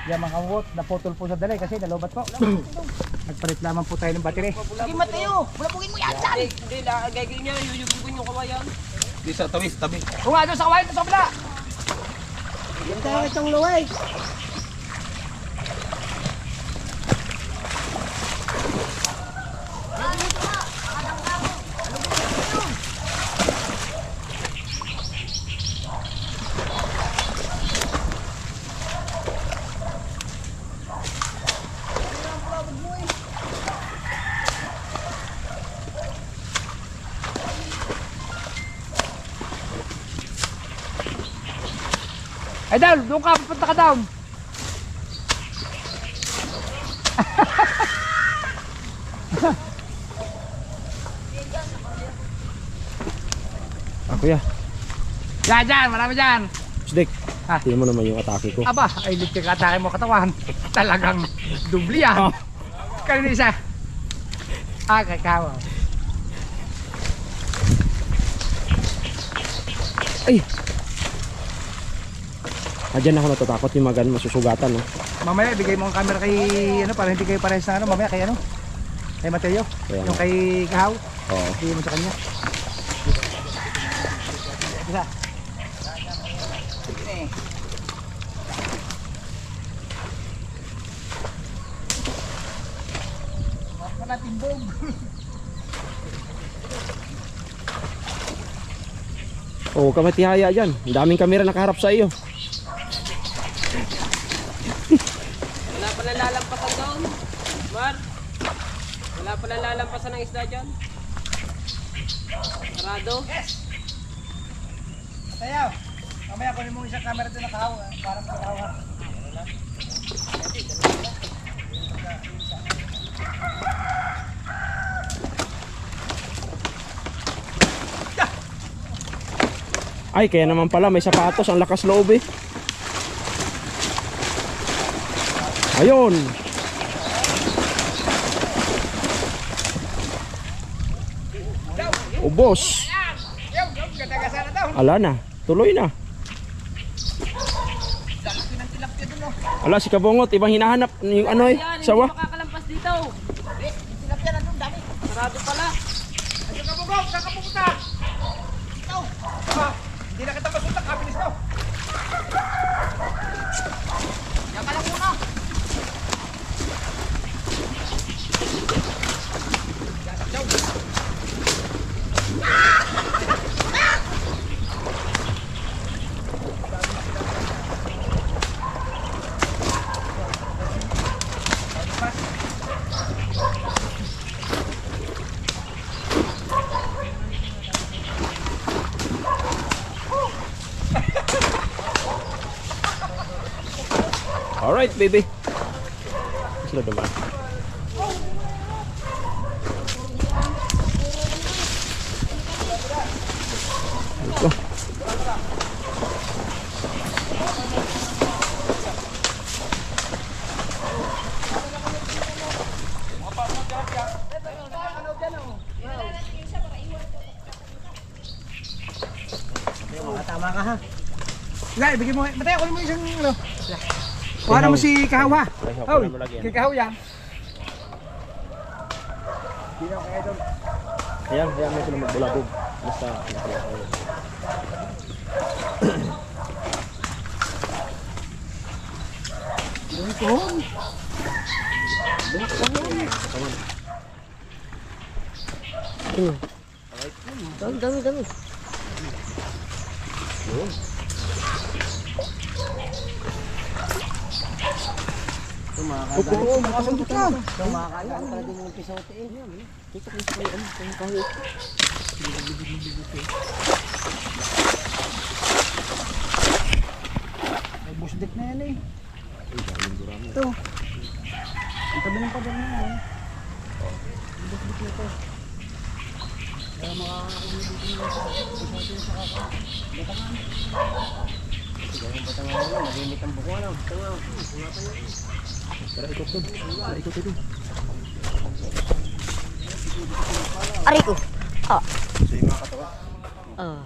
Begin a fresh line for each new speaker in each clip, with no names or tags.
Yan mga kamot, naputol po sa dalay kasi nalobat po. Nagpalit lamang po tayo ng battery.
Sige Mateo, bulabugin mo yan dyan.
Hindi, gagawin niya, yuyugugin yung kawayan.
Di sa tabi, sa tabi.
Kung nga doon sa kawain, sa kabila.
Yan tayo itong luway.
Ay down, doon ka, punta ka down.
Ako ya.
Dyan, marami dyan.
Sdik.
Ah.
Tingnan mo naman yung atake ko.
Aba, ay litik ka atake mo katawan. Talagang dubli ah.
Oh.
Kanina isa. Ah, kakawa.
Ay! Diyan ako natatakot yung mga ganun, masusugatan, no?
Mamaya ibigay mo ang camera kay ano para hindi kayo parehas na ano, mamaya kay ano? Kay Mateo.
Kaya
Yung
nga.
kay Kahaw.
Oo.
Ibigay mo sa kanya. Isa. Wala timbog.
Oo, ka matihaya dyan. Ang daming kamera nakaharap sa iyo.
Wala pala lalampasan doon. Mar, wala pala lalampasan ng isda dyan. Sarado.
Tayo. Mamaya kunin mo isang camera doon na Kahaw. Para sa Kahaw.
Ay, kaya naman pala may sapatos, ang lakas loob eh. Ayun. Ubos. Ala na, tuloy na. Ala, si Kabongot, ibang hinahanap yung ano eh,
Yan, hindi
sawa.
makakalampas dito.
Tilapia na doon, dami.
Sarado pala.
Ayun ka bugog, saan ka pupunta? Ito. Hindi na kita masunta, kabilis daw.
Yan ka lang muna.
Alright, baby. Sila naman. Ito.
Tama ka ha.
Sige, ibigay mo. Mateo, kunin mo isang ano. Kuha mo si Kahaw ha. Oh, kay Kahaw yan. Hindi na kaya doon.
Ayan, ayan mo sila magbulabog. Basta,
Bungkong.
Dami.
Oo, makasandot lang.
Kumakailan talaga yung pisote eh. Kita ko sa ano, kung kahit.
May busdik na yan eh. Ito. Ang tabi ng pader na yan. May busdik na ito. Kaya makakakulit dito na sa pisote sa kaka. Batangan.
Sigurang batangan na, malimit ang buko lang. Batangan.
tara ikot doon. Tara ikot doon.
Aray ko. Ah.
Sa yung mga katawa.
Ah.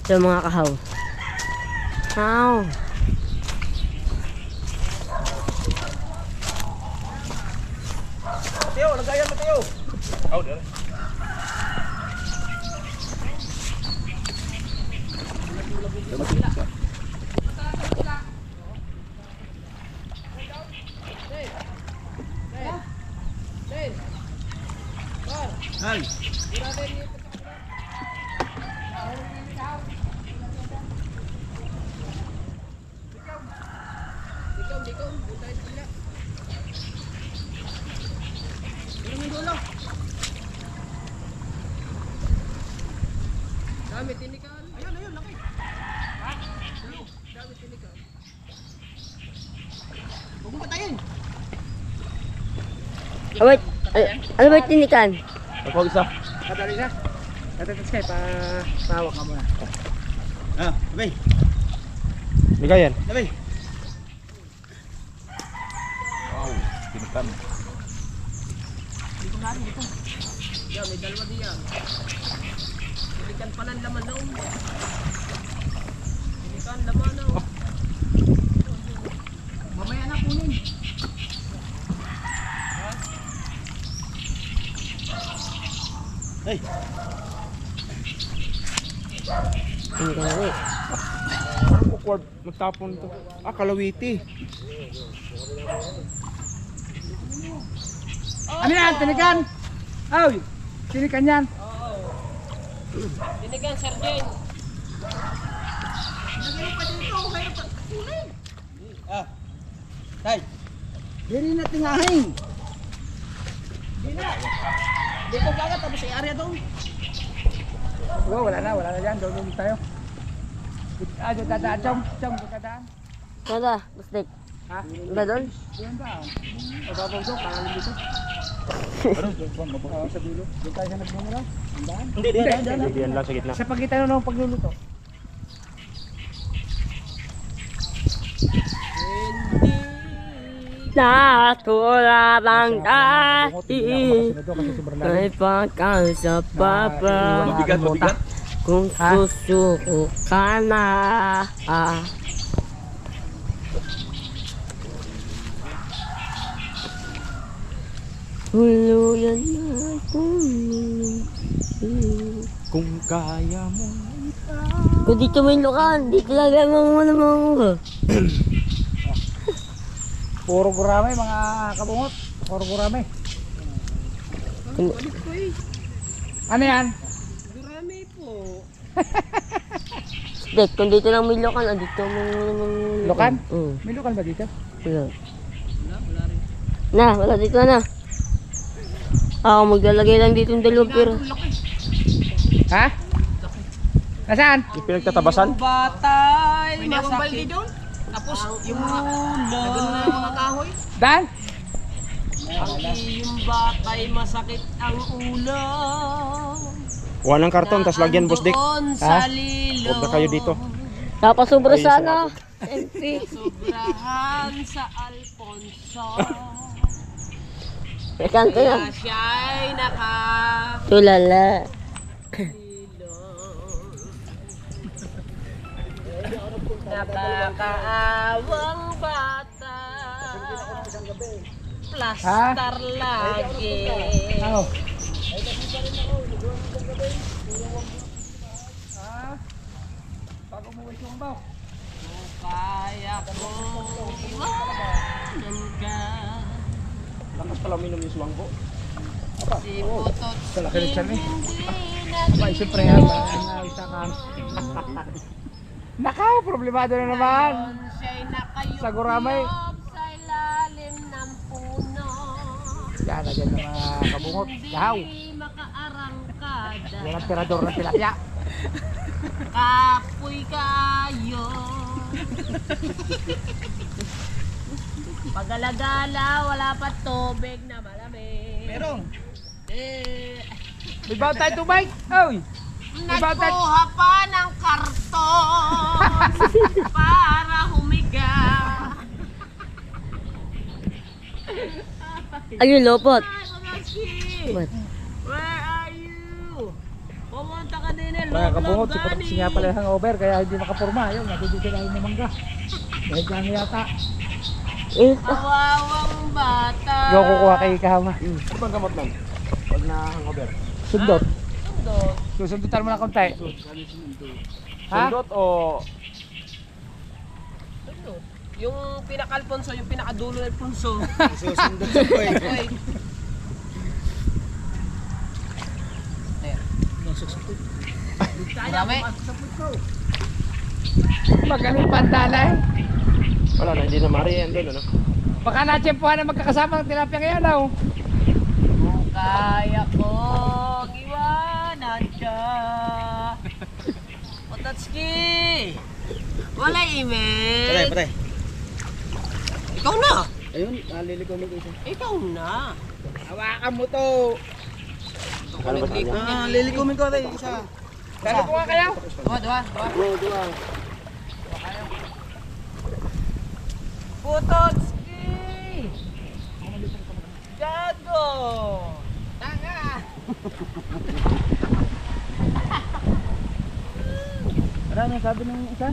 Ito mga kahaw. Kahaw.
Mateo, lagayan Mateo. Oh, dali.
Dami tinikan. Ayun, laki. Dami tinikan. Huwag mo patayin.
Ano ba tinikan?
Ako isa.
Kadali na. Katatas kayo, pahawak ka muna. Labay.
Ligayan.
Labay.
Wow, tinikan.
Dito nga rin, dito. Yan, may dalawa diyan. Tinikan pa ng laman noon. Tinikan, laman noon. Mamaya na kunin.
Hey.
Tinikan na rin.
Parang awkward magtapon to. Ah, kalawiti.
Ano yan? Tinikan? Ay, tinikan yan.
Tinikan, Sergeant.
Tay. Dili na tingahin.
Dito kagat, tapos sa area doon.
Wala na dyan. Doon tayo. Dyan dadaan, chong, dadaan.
Kada, bustik.
Ha?
Ba doon?
Doon ba? Mababaw doon, parang dito. Ano? Sa dulo. Doon tayo sa nagmumura. Andaan.
Hindi, yan lang sa gitna.
Sa pagitan ng pagluluto.
Natula bang dati ay pagkal sa papa
Mabigat.
kung susuko ka na. Huluyan na
Kung kaya mo.
kung dito mo yung lukan, dito lagay mo muna mga.
Puro gurame mga kabungot. Puro gurame. Ano yan?
Durami po.
Dek, kung dito lang may lukan, dito mo muna.
Lukan?
Oo.
May lukan ba dito?
Wala.
Wala rin.
Wala dito na. Ako maglalagay lang dito yung dalawang pira.
Ha? Nasaan?
Yung pinagtatabasan?
Batay, masakit. Doon. Tapos yung mga kahoy.
Dan?
Yung batay, masakit ang ulo.
Kuha ng karton, tapos lagyan boss Dick.
Doon sa lilo.
Huwag na kayo dito.
Tapos sobra
Ayusin
sana.
Sobrahan sa Alfonso.
Kanto na.
Kaya siya'y
Tulala.
nakakaawang bata. Plastar lagi.
Ano? Bago mo ito ang baw.
Kaya ko iwanan ka.
Lakas pala minom yung suwanggo.
Si Butot
Sa laki ng tiyan eh.
hindi
Abay, siyempre yan. Parang isa ka. Nakaw, problemado na naman.
siya'y nakayup
Sa guramay.
sa ilalim ng puno.
Yan, nagyan ng mga kabungot. Yahaw.
Hindi makaarangkada.
Yan ang tirador ng tilapia.
Kapoy kayo. Pagalagala, wala pa tubig na malamig.
Merong.
Eh,
May baon tayo tubig. Oy.
nagkuha pa ng karton para humiga.
Ayun, lopot.
Ay, Mamaski!
What?
Where are you? Pumunta ka din eh.
Mga kabungot, si nga pala yung hangover kaya hindi makapurma. Ayun, nabibigyan tayo ng mangga. Dahil dyan yata.
Kawawang bata.
Ikaw kukuha kay Kahama.
Ano bang gamot nun? Pag na-hangover?
Sundot.
Sundot.
Susundutan mo na konti. Ha?
Sundot o...
Sundot. Yung pinaka-Alfonso, yung pinakadulo ng Alfonso.
Susundot sa boy.
Oy. Marami.
Magaling pandala eh.
Wala na, hindi na mariyan doon, ano?
Baka na-tsempuhan na magkakasama ng tilapia ngayon daw.
Kung kaya kong iwanan siya. Otatski! Wala email.
Patay, patay.
Ikaw na.
Ayun, naliligaw mo isa.
Ikaw na.
Hawakan mo to.
Ano ba siya?
Lilikumin ko tayo isa.
Dali ko nga kaya.
Dua.
Oo, dua.
Pototski! Gago! Tanga!
Ano ang sabi ng isa?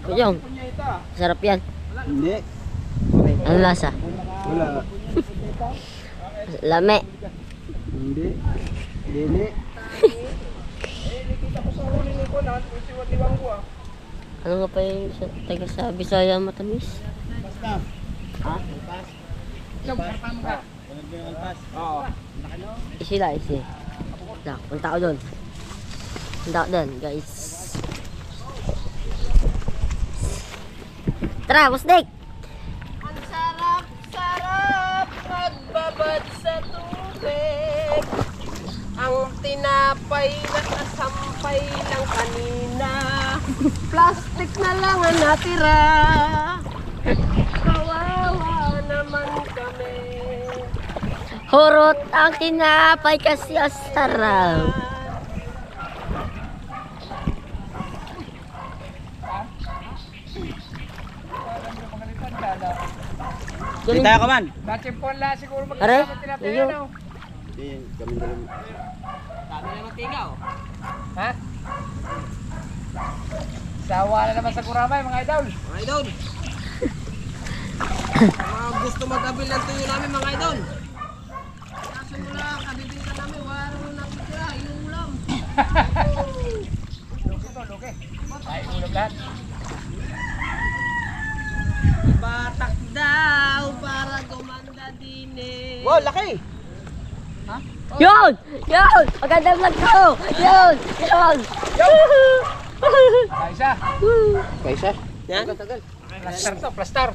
Kuyong, sarap yan.
Hindi.
Ano lasa?
Wala.
Lame.
Hindi. Dili.
Ano nga pa yung taga sa Bisaya matamis?
Basta.
Ha?
Oo.
Isi. Punta ko doon. Guys. Tara, Busdik!
Ang sarap-sarap magbabad sa tubig. Ang tinapay na kasampay lang kanina. Plastic na lang ang natira. Kawawa naman kami.
Hurot ang tinapay kasi ang sarap.
Hindi tayo ka man.
Na-tsempuhan lang siguro
Aray,
magkakasama ng tilapia
ayun.
yan daw.
Hindi, kami dalam.
Dami na tingaw.
Ha? Sawa na naman sa kuramay mga idol.
Mga idol. Mga gusto mag-abil ng tuyo namin mga idol. Kaso mo lang, kabibinta namin, wala naman nakitira, yung ulam.
Luki to, luki. Ay, ulam lahat.
Batak daw para gumanda din eh.
Wow, laki!
Yun! Maganda vlog ko! Yun!
Kaisa.
Kaisa?
Yan?
Tagal.
Plastar to, plastar.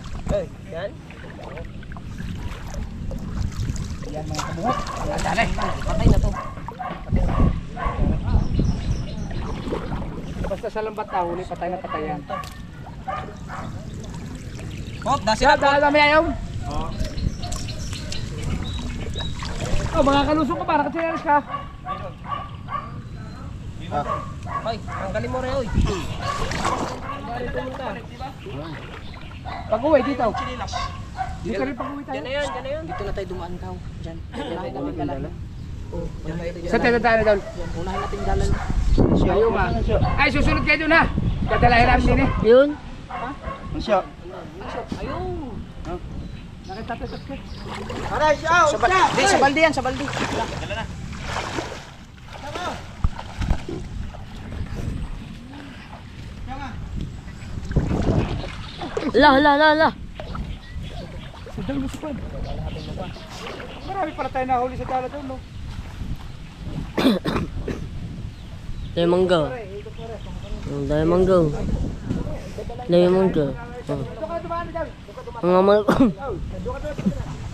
Yan?
Yan mga kabungot. Dali.
Patay na to.
Basta sa lambat na huli, patay na patay yan.
Hop, dasi
Sila, dami ayaw. Oh, mga kalusong ko para kasi ka.
Hoy, tanggalin mo rin, oy. Tanggalin pumunta.
Pag-uwi dito. Dito rin pag-uwi tayo.
Diyan na yan.
Dito na tayo dumaan daw. Diyan. Unahin natin dala.
Sa tayo tayo na doon.
Unahin natin dala.
Ayaw ma. Ay, susunod kayo doon ha. Dadalahin namin din eh.
Yun!
Siya.
Ayun.
Nakita to sa sketch.
Aray, siya! Sa balde yan, sa balde.
La.
Sa mo squad. Marami pala tayo nahuli sa dala doon, no?
Dami mangga. Dami mangga.
Doon ka dumaan na dyan.
Mga mangga.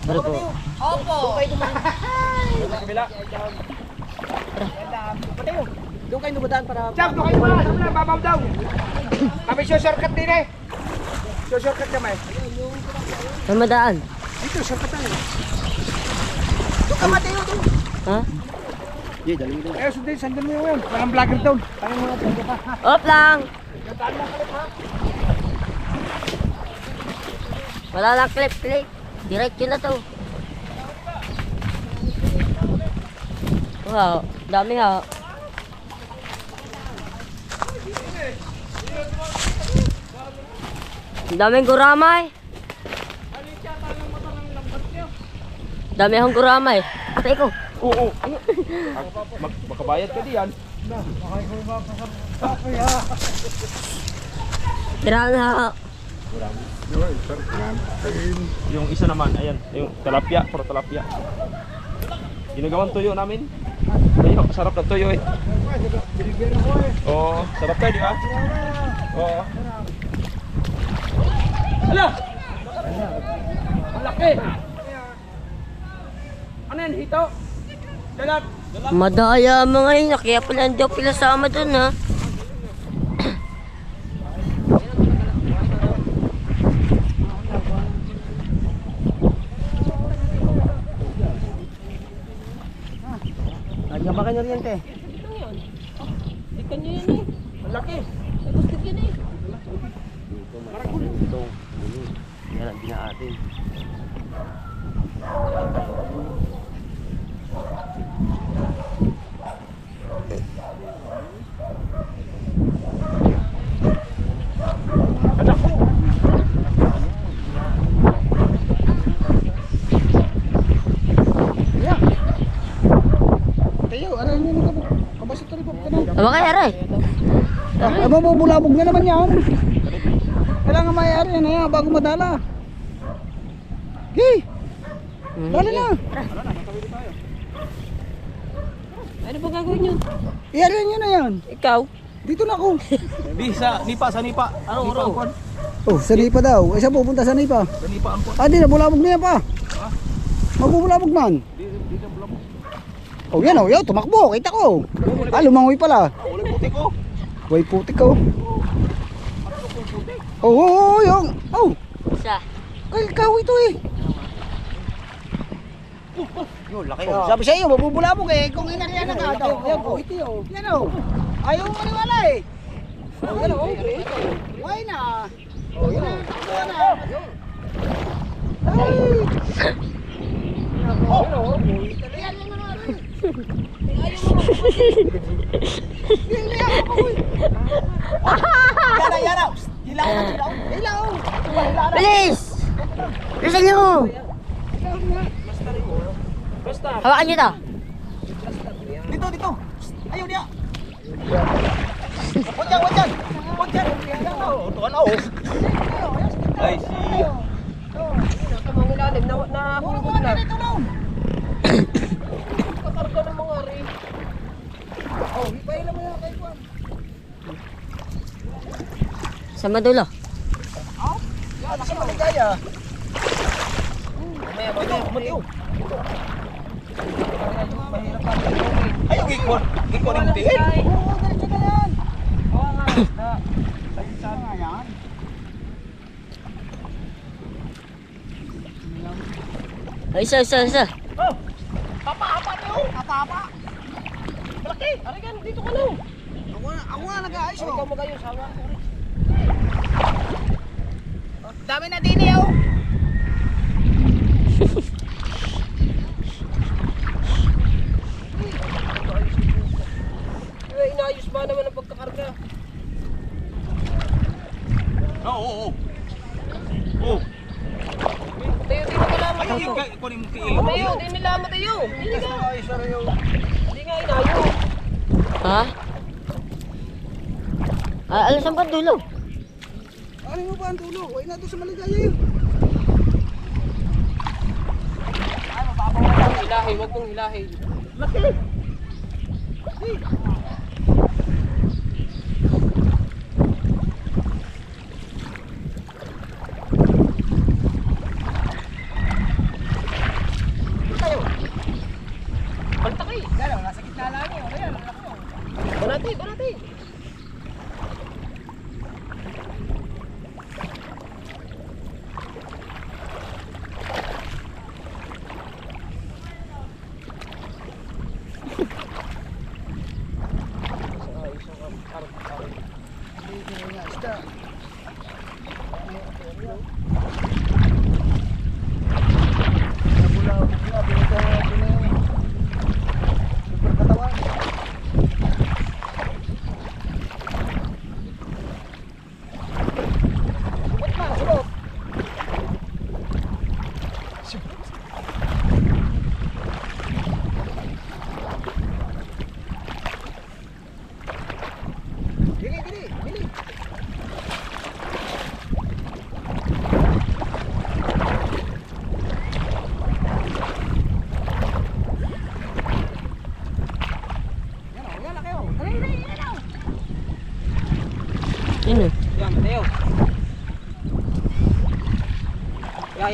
Bari po.
Opo.
Doon kayo dumadaan para...
Jump, doon kayo dumaan. Sabi na, babaw daw. Kami shortcut din eh. Shortcut kami.
Saan madaan?
Dito, shortcut tayo.
Ha?
Hindi, dali mo doon.
Eh, sundin mo yun. Walang vlogger doon. Tayo mo na.
Op lang! Wala lang clip. Diretso na to. Wow, dami ha. Daming guramay. Dami akong guramay. Atay ko.
Oo. Makabayad ka diyan.
Tirahan ha.
Yung isa naman, ayan, yung tilapia, puro tilapia. Ginagawang tuyo namin. Ayun, sarap na tuyo eh. Oo, sarap tayo, di ba? Oo. Hala! Ang laki! Ano yan, hito? Dalag!
Madaya mga yun. Kaya pala hindi ako pinasama dun ha.
Nagyan ba kayo rin, te?
Ikan nyo yan eh.
Ang laki!
May gustik yan eh.
Ito. Yan ang dinaatin.
Tayo, ano yun yung kabasot ka rin po.
Aba kaya aray.
Ay, mabubulabog na naman yan. Kailangan mayayari yan eh, bago madala. Okay, dala na.
Ano ba gagawin nyo?
Iyari nyo na yan.
Ikaw?
Dito na ako.
Di, sa nipa. Ano, oro?
Oh, sa Nipa daw. Isa pupunta sa Nipa.
Sa nipa ang
Ah, di na, bulabog na yan pa. Mabubulabog man. Oh, yan oh, tumakbo. Kita ko. Ah, lumangoy pala.
Ulit puti ko.
Way putik ko. Oh, yung. Oh,
Isa.
ay, ikaw ito eh.
Yun, laki
Oh, sabi sa iyo, mabubulabog eh. Kung inariyan na ka daw. Yan oh, ito oh. Yan oh. Ayaw mo maniwala eh. Oh, yan oh. Why na? Oh, yan na. Kuha na. Ay. Oh, yan na naman.
Yana!
Ilaw.
Bilis! Bilisan nyo! Hawakan nyo to.
Dito! Ayaw niya! Huwag dyan! Tuwan na oh!
Ay, siya.
Nakamang ilalim. Nahulog na. Kakarga ng mga rin.
Sa madulo.
Sa maligaya!
Mamaya.
Ayaw, gikon! Gikon yung tingin!
Oo, diretso na yan.
Oo nga.
Isa nga yan.
Ay, isa.
Apa niyo! Apa! Malaki!
Arigan, dito ka na.
Ako nga nag-aayos
Ikaw
oh.
magayos. Hawa ko rin.
Dami na din eh oh!
Inayos ba naman ang pagkakarga?
Oo.
Tayo, di mo kailangan.
Ay, kunin mo kiilo.
Tayo, di nila matayo. Hindi nga inayo.
Ha? Alas ang dulo.
Ano mo ba ang tulo? Huwag na doon sa maligaya yun.
Hilahin, huwag mong hilahin. Paltaki.
Gano'n, nasa gitna lang yun. Ayan, ako.
Banati.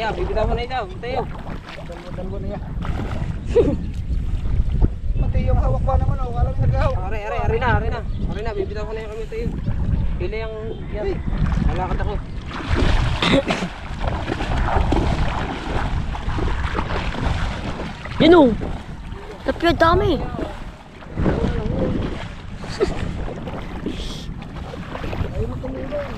Tayo, bibitaw mo na ito. Tayo.
Dalawa na yan. Pati yung hawak ba naman, oh. Alam mo naghahawak.
Ari na. Bibitaw ko na yung kami tayo. Pili yung yan. Malakad ako.
Yan o. Tapyo dami.
Ayaw mo tumulong.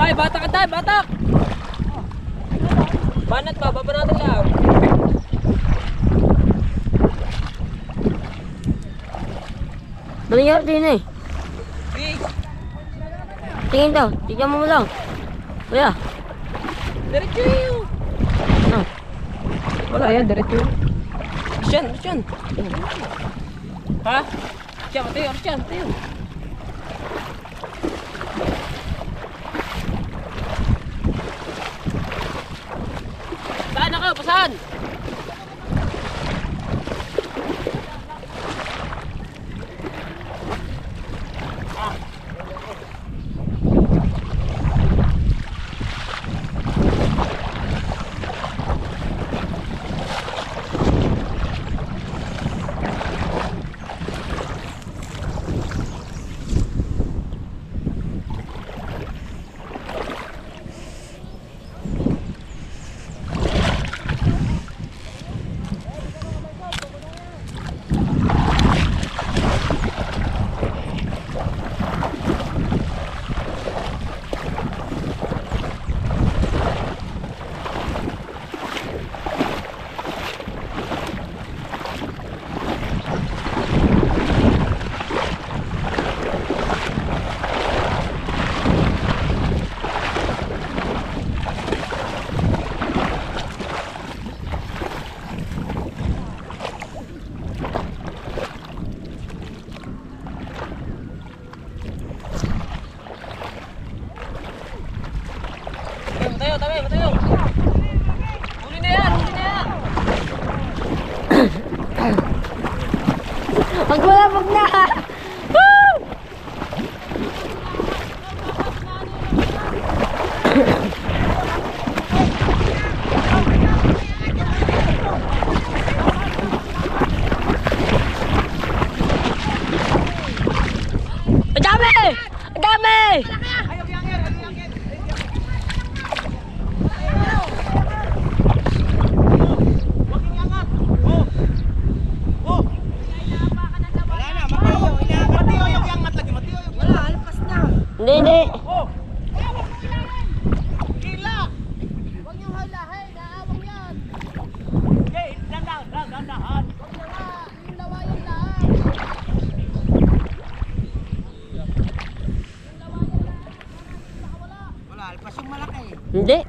Tay, batak ka tay, batak! Banat ba? Baba natin lang.
Nangyari din eh.
Big!
Tingin daw. Tingnan mo lang. Kuya.
Diretso yun!
Ah.
Wala yan, diretso yun. Arsyan! Ha? Arsyan, tayo. Saan na kayo? Pasan? Tayo. Huli na yan.
Magbalabag na! Woo! Ang dami! Ang dami! Hindi.
Wala, alpas yung malaki.
Hindi.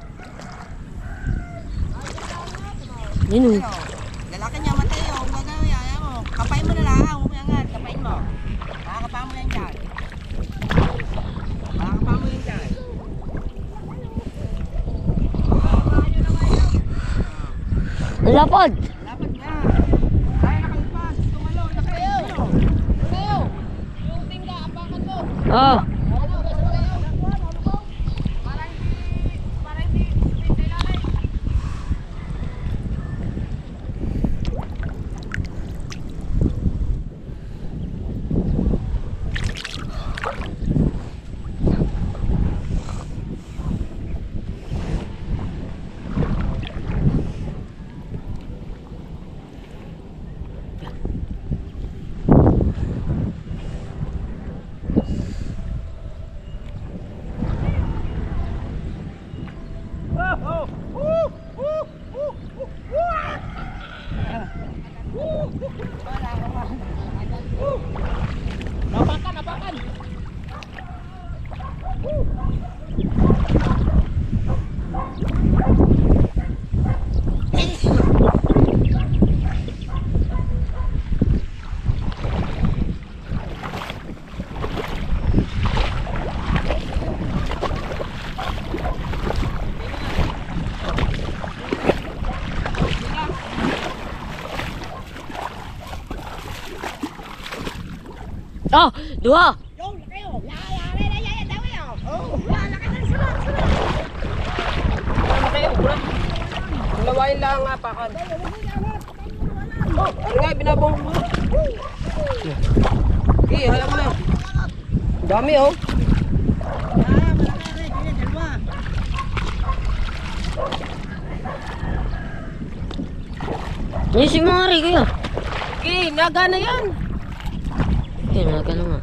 Yun o.
Lalaki niya, Mateo. Ang gagawin, ayaw mo. Kapain mo na lang. Huwag mo yangan. Kapain mo. Makakapa mo yan dyan. Makakapa mo yan dyan.
Ang lapad.
Dapat nga. Kaya nakalpas. Tumalo. Nakayo.
Yung tingga, apakan mo.
Ah.
Para hindi kailangan.
Ah! Duha!
Yung, laki oh. Yan, dawi oh. Oh, yan, laki na, sulat.
Ano kayo? Bulan. Lawain lang ang apakan. Oh, ano nga, binabong mo. Okay, hayaan mo na. Ang dami oh.
Malaki rin, ganyan, dalawa.
Yan si Mari kuya.
Okay, naga na yan.
Yan, naga na nga.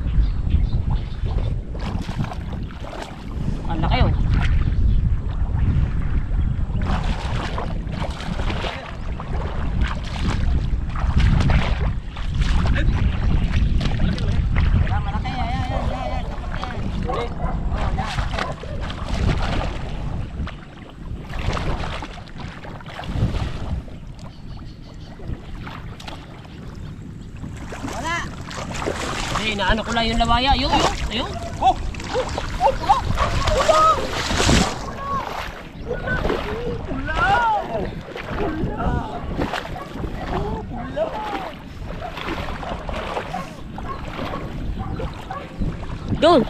Ang laki oh.
Malaki, yan. Tapat yan. Wala.
Hey, naano ko lang yung lawaya. Yung.
Doon!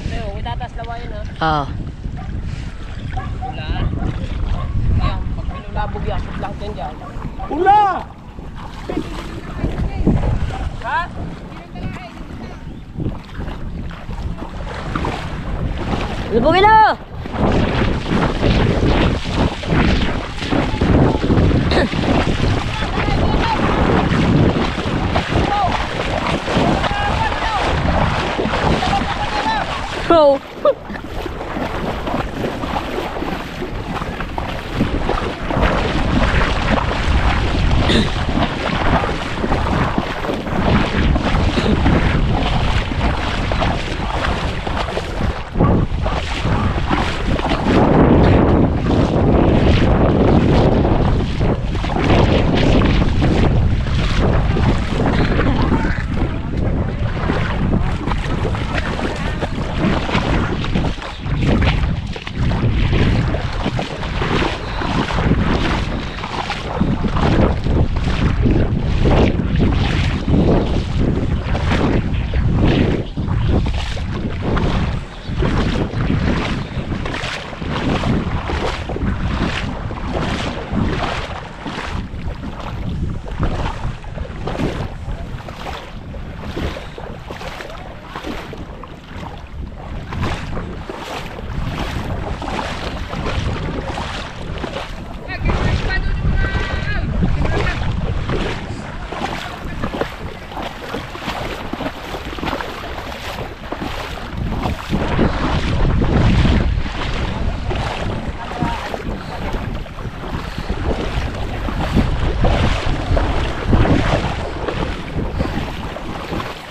Hey, oh, itatas lawayan ha.
Ah.
Wala. Ayan, pag pinulabog yan, lang din dyan.
Ula!
Ha?
Lubugin na! Bro!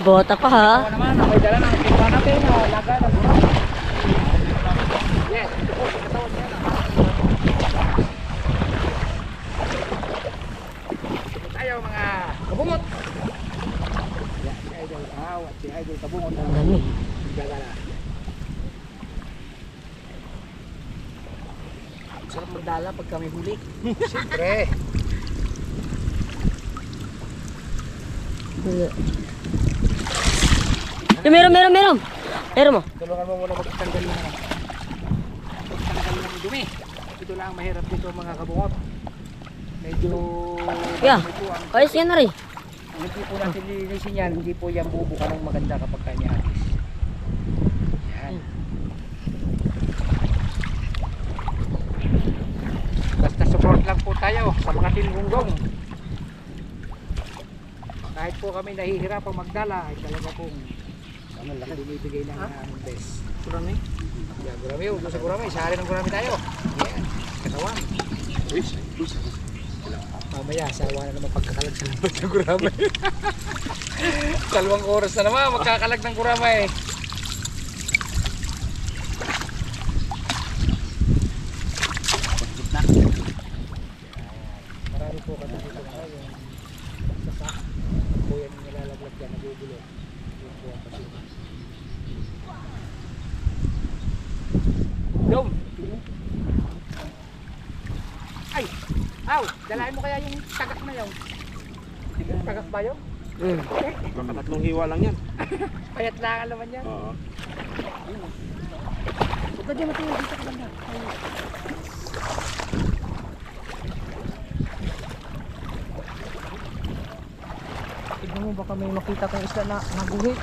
Bota pa ha.
Naman, may dala ng tingpa natin. Laga na bro. Yes. Tayo mga kabungot. Si Idol. Si Idol kabungot.
Ang dami.
Gagala.
Sarap magdala pag kami huli.
Siyempre.
Meron mo.
Tulungan mo muna magtanggal yung magtanggal ng dumi. Ito lang ang mahirap dito mga kabungot. Medyo
Yeah.
ito ang
Ayos yan na rin.
hindi po natin lilinisin yan. Hindi po yan bubuka ng maganda kapag kanya atis. Yan. Basta support lang po tayo sa mga tingunggong. Kahit po kami nahihirapang magdala, ay talaga pong binibigay ng aming best.
Kurami.
Yan, gurami. Huwag sa gurami. Sari ng gurami tayo. Yan. Katawan. Mamaya, sawa na naman pagkakalag sa labas ng gurami. Dalawang oras na naman, magkakalag ng gurami. Marami po kasi dito na yung sasak. Po yan yung nilalaglag dyan, nagugulo. Yun po ang kasi. Dalahin mo kaya yung tagak na yun. Tagak ba yun?
Baka tatlong hiwa lang yan.
Payat lang ang laman yan.
Oo.
Huwag ka dyan matulog dito ka lang na. Tignan mo baka may makita kang isla na naguhi.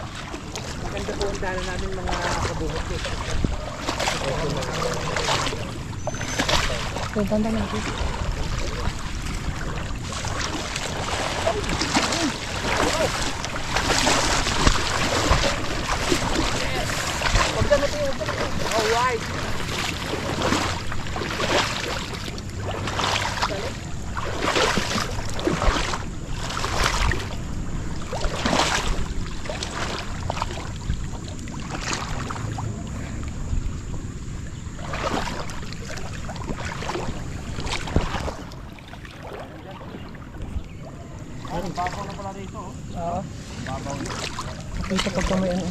Maganda po ang dala namin mga kabuhot. Yung tanda natin. Alright.
Babaw na pala dito.
Oo.
Babaw.
Nakita pagka may ano.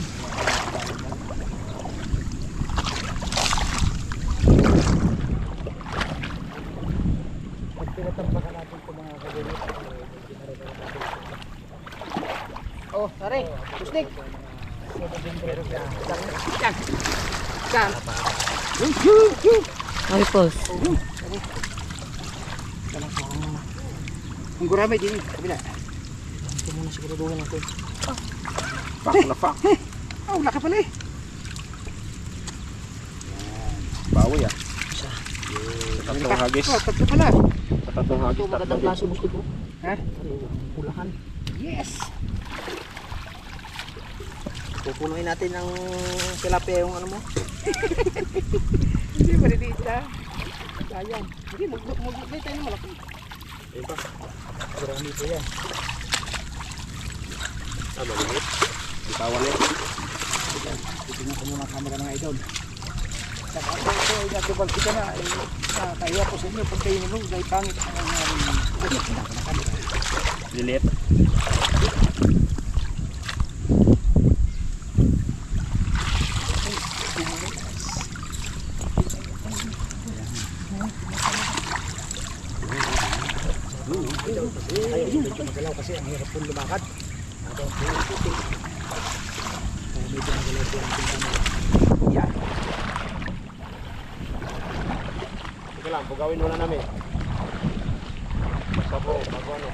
Pag pinatampakan natin ito mga kagulit. Oh, sorry. Kusnik. Yan. Yan.
Ay, pos.
Ang gurame din. Kabila. Ito muna siguraduhin natin.
Pak na pak.
Oh, laki pala eh.
Bawi ah. Tatlong hagis.
Oh, tatlo pala.
Tatlong hagis.
Ito magandang
Tatlo
klase gusto ko. Ha? Pulahan. Yes.
Pupunuin natin ng tilapia yung ano mo.
Hindi, maliliit na. Sayang. Hindi, maglagay tayo ng malaki.
Ayun pa.
Marami po yan.
Ah, maliit. Bitawan eh.
Titignan ko muna ang camera ng idol. Saka ako ito ay natubal kita na. Kaya ko sa inyo pag kayo nilong dahil pangit ang camera.
Liliit.
Ay, medyo magalaw kasi ang hirap pong lumakad. Habang puti. Kaya medyo magalaw po ang camera. Yan.
Sige lang, bugawin muna namin. Bago ano.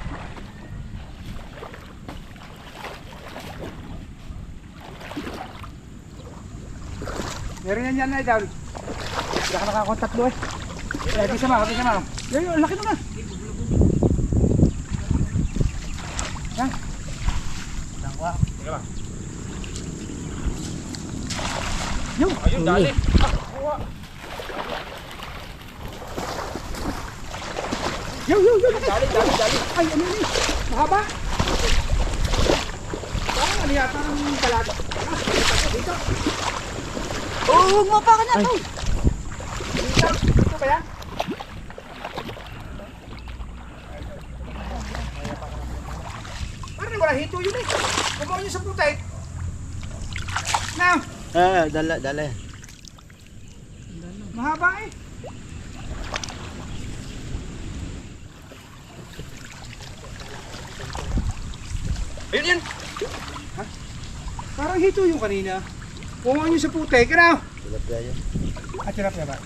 Meron yan yan, idol. Hindi ka nakakontak doon. Lagi sama, lagi sama. Yung laki na. Ha? Dangwa.
Sige lang.
Yung.
Ayun, dali. Ah, kuha.
Yung.
Dali.
Ay, ano ni? Mahaba. Parang ano yata ng talaga. Dito.
Oo, huwag mo pa ka na to.
Dito ba yan? Parang wala hito yun eh. Kumaw yun sa putay. Na,
Dala.
mahaba eh.
Ayun yan.
Parang hito yung kanina. Kumaw yun sa putay. Kaya
Tilapia yun.
at hirap na ba?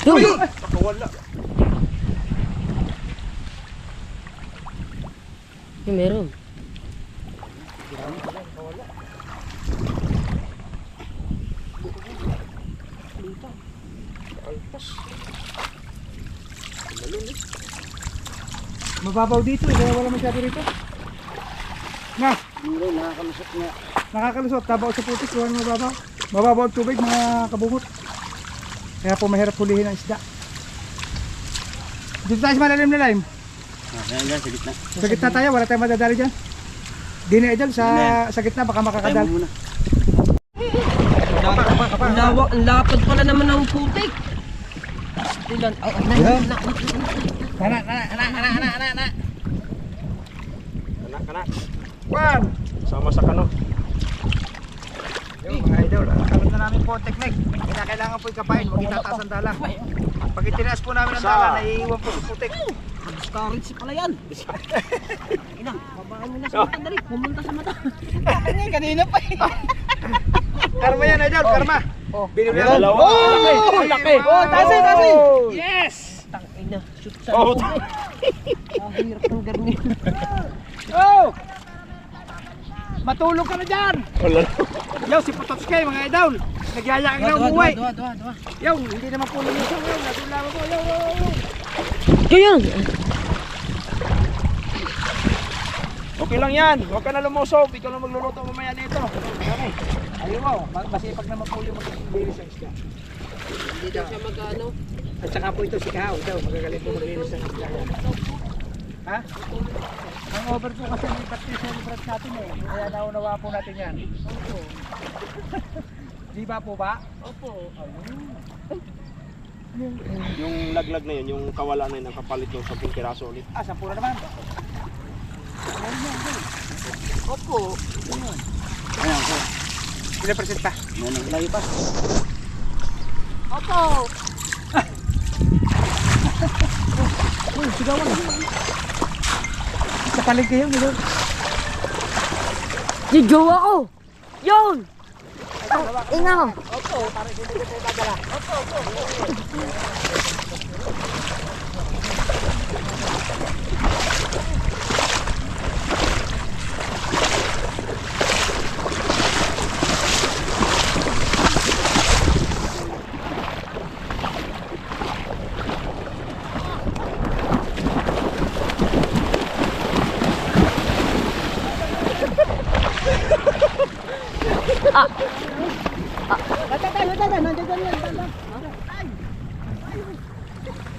Uy!
Nakawala.
Meron.
Mababaw dito eh. Kaya wala masyado rito. Na,
Hindi, nakakalusot nga.
nakakalusot. Tabaw sa putik. Wala mababaw. Mababaw ang tubig mga kabungot. Kaya po mahirap hulihin ang isda. Dito tayo sa malalim na lime.
Yan, sa gitna.
Sa gitna tayo, wala tayong madadali dyan. Di na idol, sa gitna baka makakadal.
muna.
Ang lapad pala naman ng putik. Ilan?
Kanak.
One!
Sama sa kano.
Yung mga idol, nakakalot na namin po ang technique. Kailangan po ikapain, huwag itataas ang dala. Pag itinaas po namin ang dala, naiiwan po sa putik.
Discourage pala yan. Ina, babaan mo na sa mata dali. Pumunta sa mata.
Ngayon, kanina pa eh. Karma yan, Idol, karma. Binili
Ang dalawa. Ang laki.
Oh, tasi, tasi.
Yes! Tangina, shoot sa
Oh,
loob eh. Ang hirap ng garnil.
Oh! Matulog ka na dyan.
Wala.
Yo, si Pototskay, mga idol. Nagyayakag na umuwi.
Dua.
Yo, hindi naman po lumusong. Yo, natulawa po. Yo.
Yun!
Okay lang yan. Huwag ka na lumusob. Ikaw na magluluto mamaya nito. Okay. Ayun mo. Masipag naman po yung maglinis ng isda.
Hindi daw siya mag-ano.
At saka po ito si Kao daw. Magagaling po maglinis ng isda. Ha? Ang over po kasi may practice celebrate natin eh. Kaya naunawa po natin yan. Opo. Di ba po ba?
Opo.
Yung laglag na yun, yung kawala na yun, ang kapalit yung 10 piraso ulit.
Ah, 10 na naman.
Opo.
Ayan po. Ilan percent pa? Layo pa.
Opo.
Uy, sigawan. Sa palig kayo, nilo.
Yung jowa ko! Yun! Ina ko!
Opo, para hindi ko tayo dadala. Opo.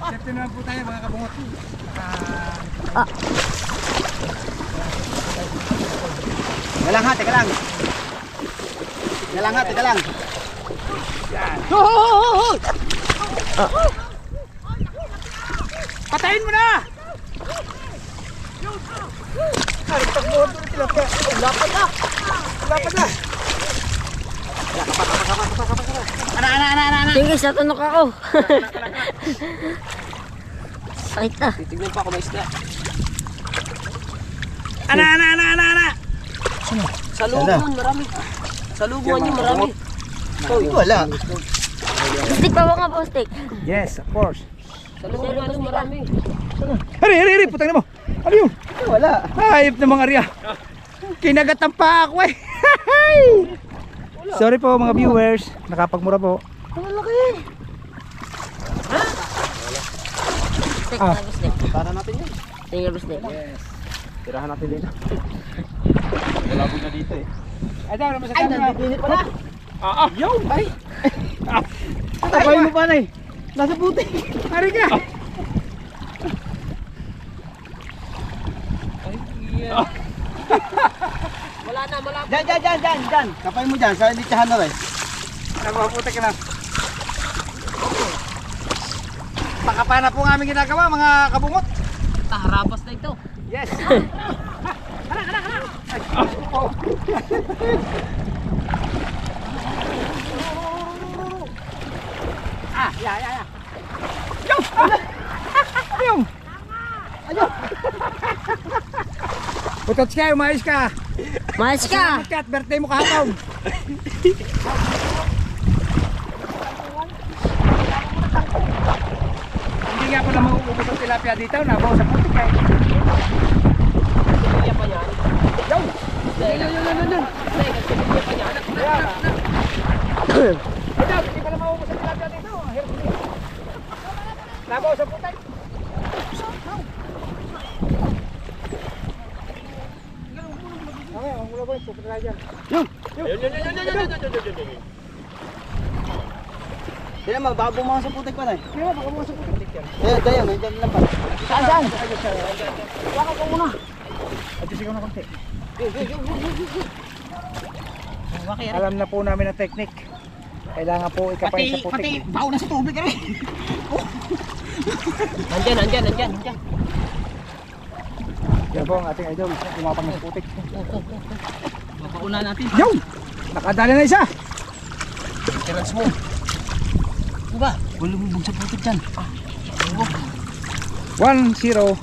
Safety naman po tayo mga kabungot. Teka lang ha, teka lang. Teka lang ha, teka lang. Yan. Patayin mo na! Ay, takbuhan ko na tilapia. Lapad na! Lapad na! Ana.
Sige, sa tunok ako! Sakit na!
Titignan pa ako may isda.
Ana.
Sa lubungan marami. Sa lubungan niyo marami.
Oh, wala.
Stick pa ba nga po, stick?
Yes, of course.
Sa lubungan niyo marami.
Hari, putang na mo. Ano yun? Wala. Hayop na mga arya. Kinagatan pa ako eh. Sorry po mga viewers. Nakapagmura po.
Stick,
Ah.
sabi stick.
Para natin yun.
Sige, stick.
Tirahan natin dito. Malabog na dito eh.
Ay, daw, masasabi mo.
nandito pala.
Yun!
Ay.
Tapayin mo pa na eh. Nasa puti. Hari ka.
Wala na, malapit.
Diyan. Tapayin mo dyan. Sa litsahan na rin. Nagpaputi ka na. Pakapana po ang aming ginagawa mga kabungot.
Taharapas na ito.
Yes. Ya. Ayun. Butot ka, umayos ka.
Mas ka!
Salamat ka at birthday mo kahapon. Hindi nga pala mauubos ang tilapia dito. Nabaw sa putik eh.
Similya pa yan.
Yo!
Yun. Similya pa yan.
Ito, hindi pala mauubos ang tilapia dito. Nabaw sa putik. Okay, ang mula boy, pupunta tayo dyan.
Yun.
Sila mo, baka bumanga sa putik pa na eh. Sila, baka bumanga sa putik yan. Kaya, nandiyan lang pa. Saan? Waka ko muna. Adjust ko na konti. Alam na po namin ang technique. Kailangan po ikapay sa putik. Pati, baon na sa tubig ka rin.
Nandyan.
Yan po ang ating idol, umapang na sa putik.
Mapauna natin.
Yun! Nakadali na isa!
Tirans mo. Diba?
Wala lumubog sa putik dyan. 1-0.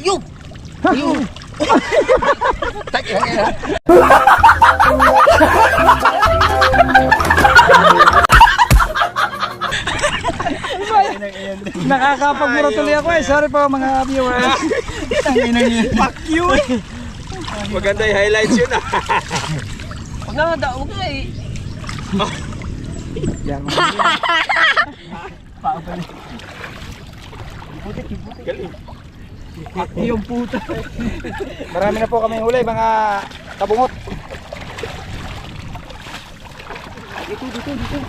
Ayun! Ayun!
Nakakapagmura tuloy ako eh. Sorry po mga viewers. Fuck you.
Maganda yung highlights yun ah.
Huwag na daw, huwag na eh.
Yan mga
Galing.
yung puta. Marami na po kami huli mga kabungot. Dito.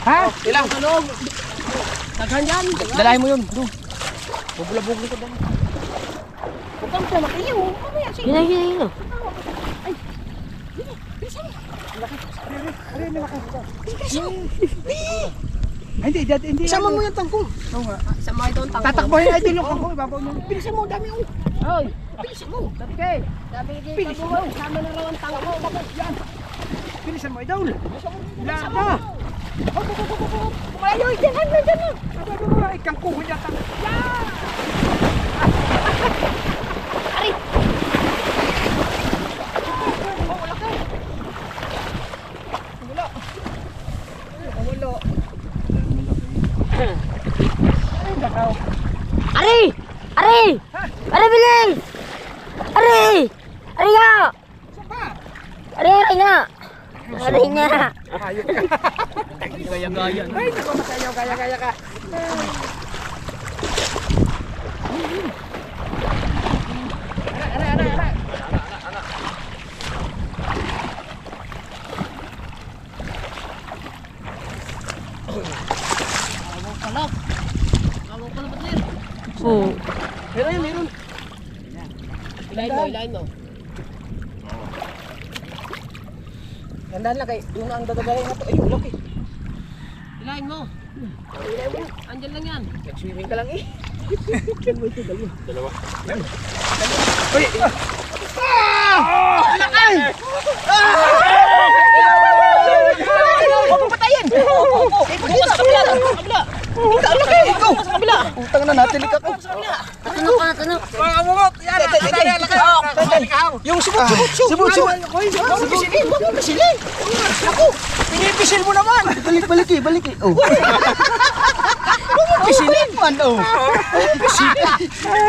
Ha?
Ilang sa loob. Taghan dyan.
Dalahin mo yun. Doon.
Bubula-bubula ka dyan. Huwag kang salamat iyo. Mamaya sige.
Gina.
Ay, hindi.
Isama mo yung tangkong.
Oo nga.
Isama ito ang tangkong.
Tatakbohin ay din yung kangko. Ibabaw niya.
Bilisan mo, dami yung. Ay, bilisan mo.
Okay.
Bilisan mo. Sama na lang ang tangkong mo. Bakit yan?
Bilisan mo, idol. Lahat na.
Malayo, dyan na.
Ay, kangko ko niya.
Ari! Ari, bilis! Ari nga! Ari nga! Ari nga!
Gaya-gaya.
Ay, naku, makayaw, gaya ka.
Kamu pala ba't rin?
Oo.
Meron. Ilahin mo.
Gandaan lang kay doon ang dadagalay na to. Ay, ulok eh.
Ilahin mo. Andyan lang yan.
Nag-swimming ka lang eh.
Dalawa.
Uy!
Patayin! Bukas sa kabila. Sa kabila.
Utang na natin ako.
Tanok.
Mga kabungot! Yan! Yung subot! Huwag mong pisilin! Ako! Pinipisil mo naman! Balik eh! Oh! Huwag mong pisilin man! Oh!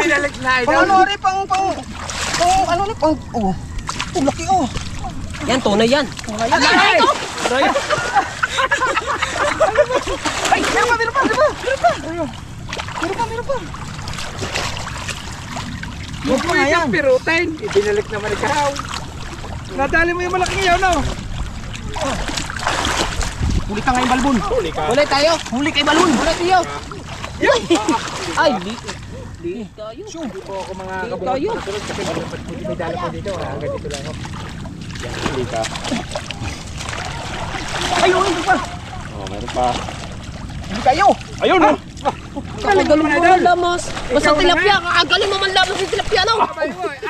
Pinalik na ito! Pang ano rin? Pang oh! Oh, laki oh!
Yan, tunay yan.
Ay! Ay! Meron pa! Huwag mo ikang pirutin. Ibinalik naman ikaw. Nadali mo yung malaking iyaw, no? Huli ka nga yung balbon.
Huli ka.
Huli tayo.
Huli kay balon.
Huli tayo. Ay, di tayo.
Hindi po ako mga
Di
kabungot
tayo.
makasunod kasi may dala po dito. Hanggang dito lang ako.
Yan, huli ka.
Ayun, ito pa.
Oh, meron pa.
Hindi kayo.
Ayun oh!
Kakagaling mo manlamas. Basta
Ikaw na
tilapia. Kakagaling mo manlamas yung tilapia, no?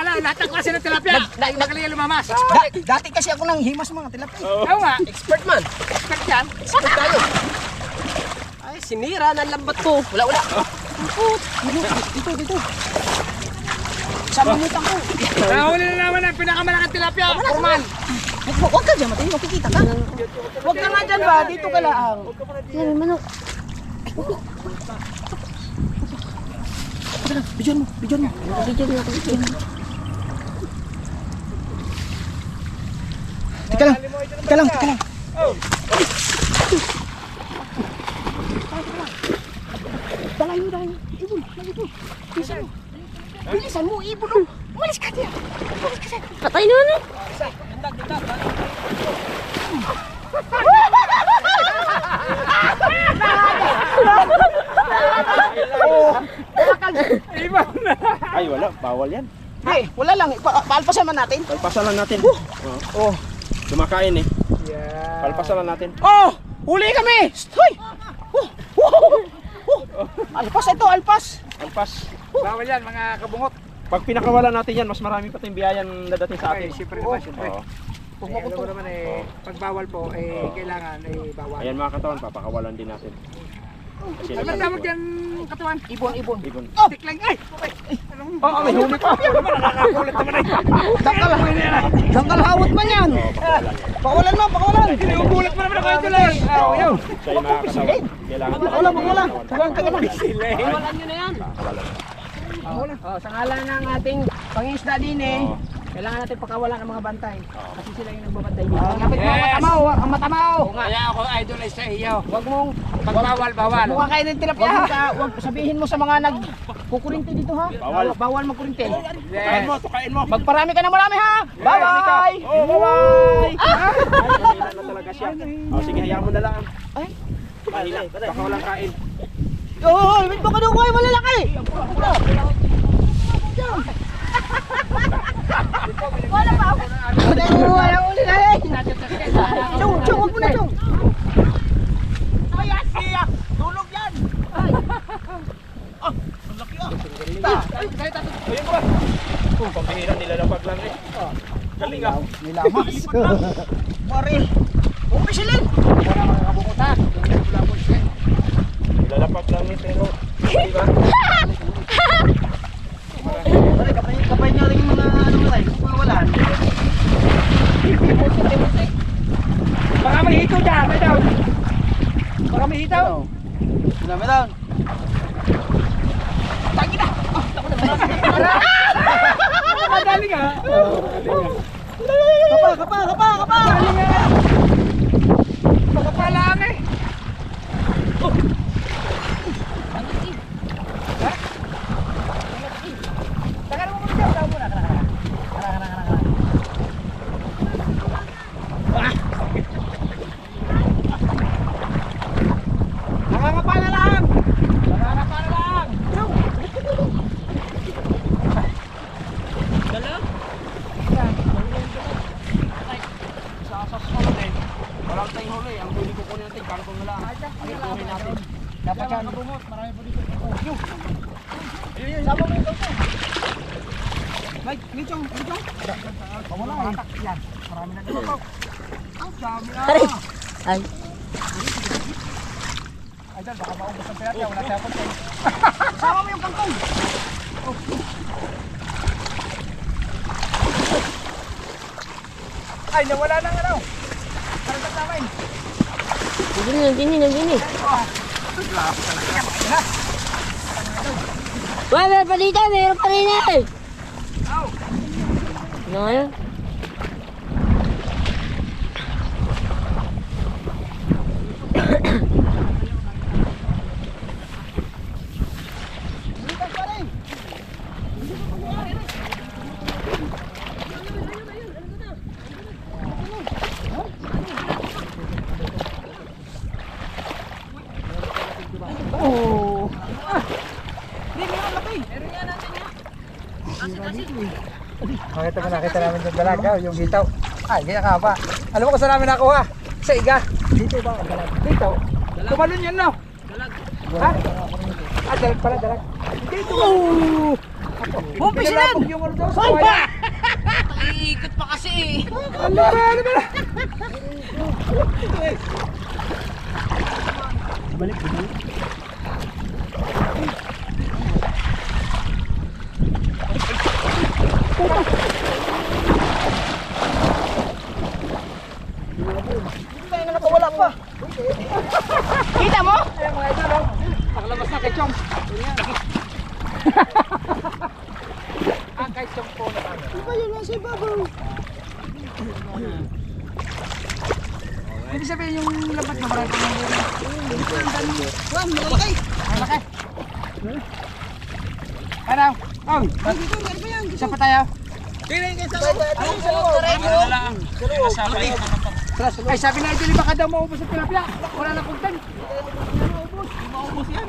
Lahat ng klase ng tilapia. Nagaling yung lumamas. Dati kasi ako nang himas mga tilapia. Oo nga.
Expert man.
Expert yan.
Expert tayo. Ay, sinira ng lambat ko. Wala.
Dito. Sa mamutan ko. Nahuli na naman ang pinakamalaking tilapia. Forman.
Huwag ka dyan, Matay. Makikita ka.
Huwag ka nga dyan ba? Dito ka lang.
Yan, may manok.
Bidyon mo.
Video na ako.
Teka lang. Dalayo. Ibon. Bilisan mo, ibon. Umalis ka diyan.
Patay na ano?
Ay, wala. Bawal yan.
Hey, wala lang. Paalpasan man natin.
Palpasan lang natin. Oh. Dumakain eh.
Yeah.
Palpasan lang natin.
Oh! Huli kami! Hoy! Alpas ito, alpas!
Palpas.
Bawal yan mga kabungot.
Pag pinakawalan natin yan, mas marami pa tayong biyayan dadating sa atin.
Okay, siyempre naman, siyempre.
Oo.
Kung alam mo naman pag bawal po, kailangan bawal.
Ayan mga katawan, papakawalan din natin. Kasi
Ano ba tawag dyan, katawan? Ibon.
ibon.
Stick lang, ay!
Oo, may huli pa.
Nakakakulit naman ay. Dangkal hawat man yan. Pakawalan mo, pakawalan. Kinugulat mo naman ako ito lang.
Oo, siya yung mga katawan. Kailangan
Pakawalan. Taga na.
Iwalan nyo na yan.
Pakawalan.
Sa ngalan ng ating pangisda din
Oo.
kailangan natin pakawalan ng mga bantay. Kasi sila yung nagbabantay dito. Lapit mo ang matamaw.
Kaya ako idolize sa iyo.
Huwag mong
Bawal.
Huwag kain ng tilapia. Huwag sabihin mo sa mga nagkukurinti dito ha.
Bawal.
Bawal magkurinti.
Tukain mo, tukain mo.
Magparami ka na marami ha. Bye-bye.
Oh, bye-bye. Mahina na talaga siya. Oh, sige, hayaan mo na lang.
Ay.
Mahina, baka walang kain.
Oh, wait mo ka doon ko ay malalaki. Wala pa ako. Wala uli na eh. Chong, wag mo na chong. Ay, siya. Tulog yan. Ay. Ah, ang laki ah.
Ayun ba? Oh, pambihirang nilalapag lang eh. Galing ah.
Nilamas. Mari. Umisilin. Wala makakabukot ha.
Nilalapag lang eh, pero di ba?
Kapay niya rin yung mga ano na tayo. Mawalan. Baka may hito dyan. May down. Baka may hito. May down. Tangi na. Madali nga. Kapa. Madali nga. Kapa lang eh. Nangangapa na lang. Sasas mo lang eh. Walang tayong huli. Ang huli ko kunin natin, kangkong na lang. Ang huli natin. Dapat yan. Marami po dito. Sama mo yung kangkong. May chong. Kamu lang eh. Yan. Marami na dito. Ang dami na.
Ay.
Ay, dyan, baka maubos ang tilapia. Wala tayo pag sama mo yung kangkong. Ay, nawala ng ano. Karagdag namin.
Nagini. Wala, meron pa dito. Meron pa rin eh. Ano nga yun?
Oh. Nakita namin yung dalaga, yung hitaw. Ay, ganyan ka ba? Alam mo kung saan namin nakuha? Sa iga. Dito ba? Dito. Tumalon yan, no? Dalag. Ha? Ah, dalag pala, dalag. Dito. Oh! Bumpisin! Yung ano daw sa kaya.
Iikot pa kasi eh.
Ano ba? Balik. Tayo na nakawala pa. Kita mo? Ayan mga ito, no? Nakalabas na kay Chong. Kay Chong po naman. Iba yun, nasa ibabaw. Hindi sabihin yung labat na marami pang mga Juan, malaki. Malaki. Ano? Oh, isa pa tayo. Ay, sabi na ito, baka daw maubos ang tilapia. Wala na content. Maubos yan.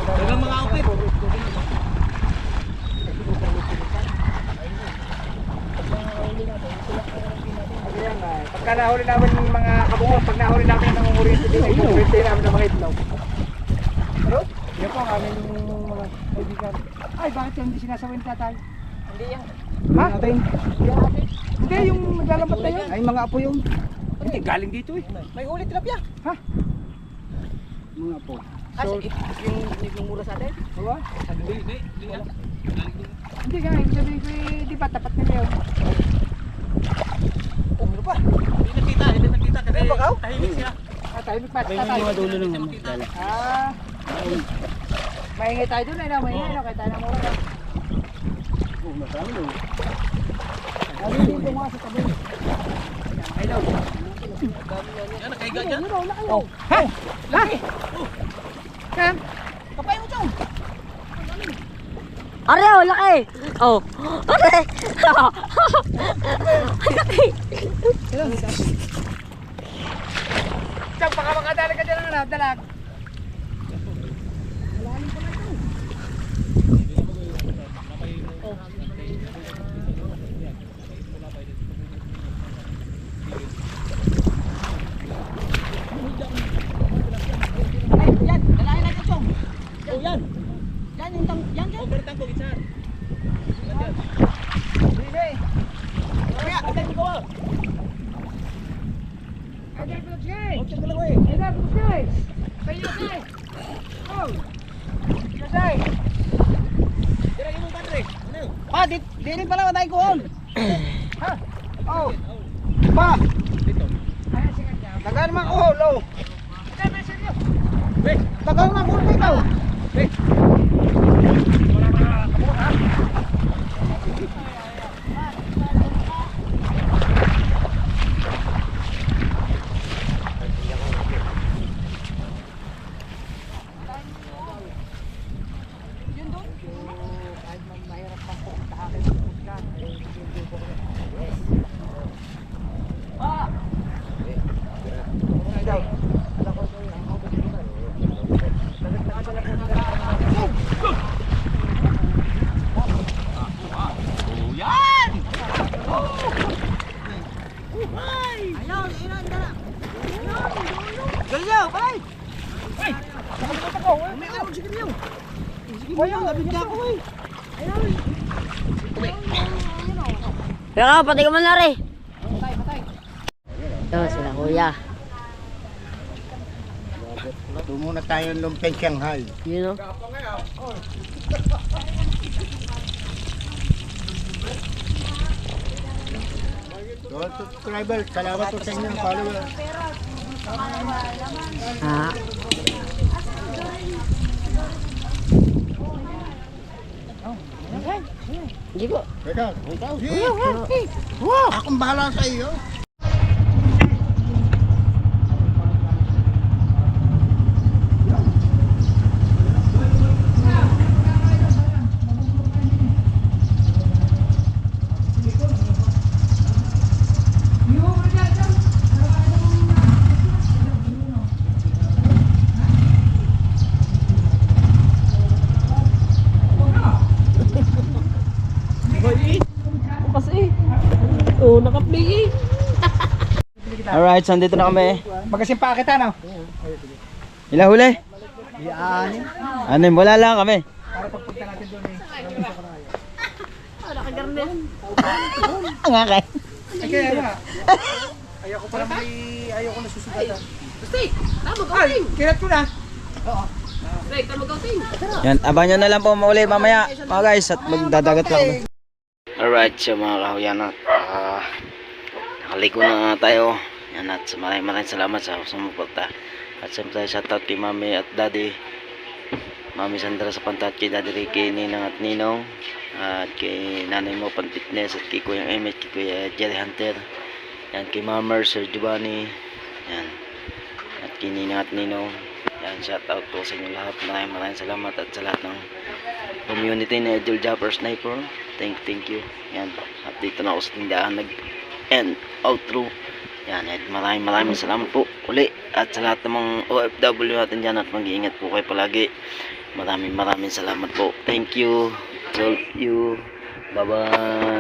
Dagang mga outfit. Pagka nahuli namin yung mga kabungo, pag nahuli namin ang nangungurito din, ay yung namin ng mga itlog. Pero, yan po ang aming mga kaibigan. Ay, bakit yung hindi sinasawin tatay?
Hindi yan.
Ha? Natin? Hindi, yung naglalambat na yun. Ay, mga apo yun. Hindi, galing dito eh.
May ulit tilapia.
Ha? Mga apo.
Yung mura sa atin?
Diba? Hindi nga, ibig sabihin ko eh, di ba tapat nila yun?
Oh, meron pa.
Hindi nakita kasi
bakaw?
tahimik siya.
Ah, tahimik pa, tatay.
dulo ng dala.
Ah, maingay tayo dun eh, no? Maingay, no? Kaya tayo na mura. Oh, masama no. Sabi dito mga sa tabi. Hello.
Yan, nakahiga dyan.
Oh, ha? Laki! Kam?
Kapay mo chong.
Are, oh, laki! Oh! Are! Laki!
Chang, baka makadali ka dyan ng dalag.
Ay, yan. Dalahin natin chong.
Oh, yan.
Yan, yung tang... Yan, yan.
Overtang ko, isa.
Sige.
Kaya, agad ko ah.
Ay, dali ko sige.
Okay, ko lang eh.
Ay, dali ko sige. Tayo sige. Oh. Sige.
Tira yung padre. Ano?
Pa, di rin pala matay ko on.
Ha? Oh. Pa.
Dito.
Ay, sige niya.
Tagal naman ko, low.
Hindi, may seryo.
Wait.
Tagal naman ko, ikaw.
Wait.
Wala mga kabukot ha.
Galyaw, bay.
May ano sige niyo.
Boy, nabigyan ko eh.
Kaya ka, pati ka man na rin.
Patay, patay.
Ito sila kuya.
Ito muna tayo ng lumpeng Shanghai.
Yun o.
So, subscriber, salamat po sa inyong follower.
Ah. Hindi po.
Ikaw. Akong bahala sa iyo.
Oo, naka-play eh.
Alright, so andito na kami.
Magasimpa kita no.
Ilang huli?
Yan.
Anim, wala lang kami.
Para pagpunta natin doon eh.
Ang akay.
Ay, kaya nga. Ayoko pala ayoko na susugatan.
Gusti, tama ka.
Ay, kirat ko na.
Wait, tama ka.
Yan, abangan nyo na lang po mauli mamaya mga guys at magdadagat lang kami. Alright, so mga kahuyan at nakaligo na tayo. Yan at maraming salamat sa sumuporta. At siyempre shoutout kay Mami at Daddy. Mami Sandra sa Pantat, kay Daddy Ricky, Ninang at Ninong. At kay Nanay mo Pan-Fitness at kay Kuya Emmett, kay Kuya Jerry Hunter. Yan kay Mama Sir Giovanni. Yan. At kay Ninang at Ninong. Yan, shoutout po sa inyo lahat. Maraming salamat at sa lahat ng community ni Idol Japper Sniper. Thank you. Yan. At dito na ako sa tindahan nag-end outro. Yan. At maraming salamat po uli. At sa lahat ng mga OFW natin dyan at mag-iingat po kayo palagi. Maraming salamat po. Thank you. Love you. Bye-bye.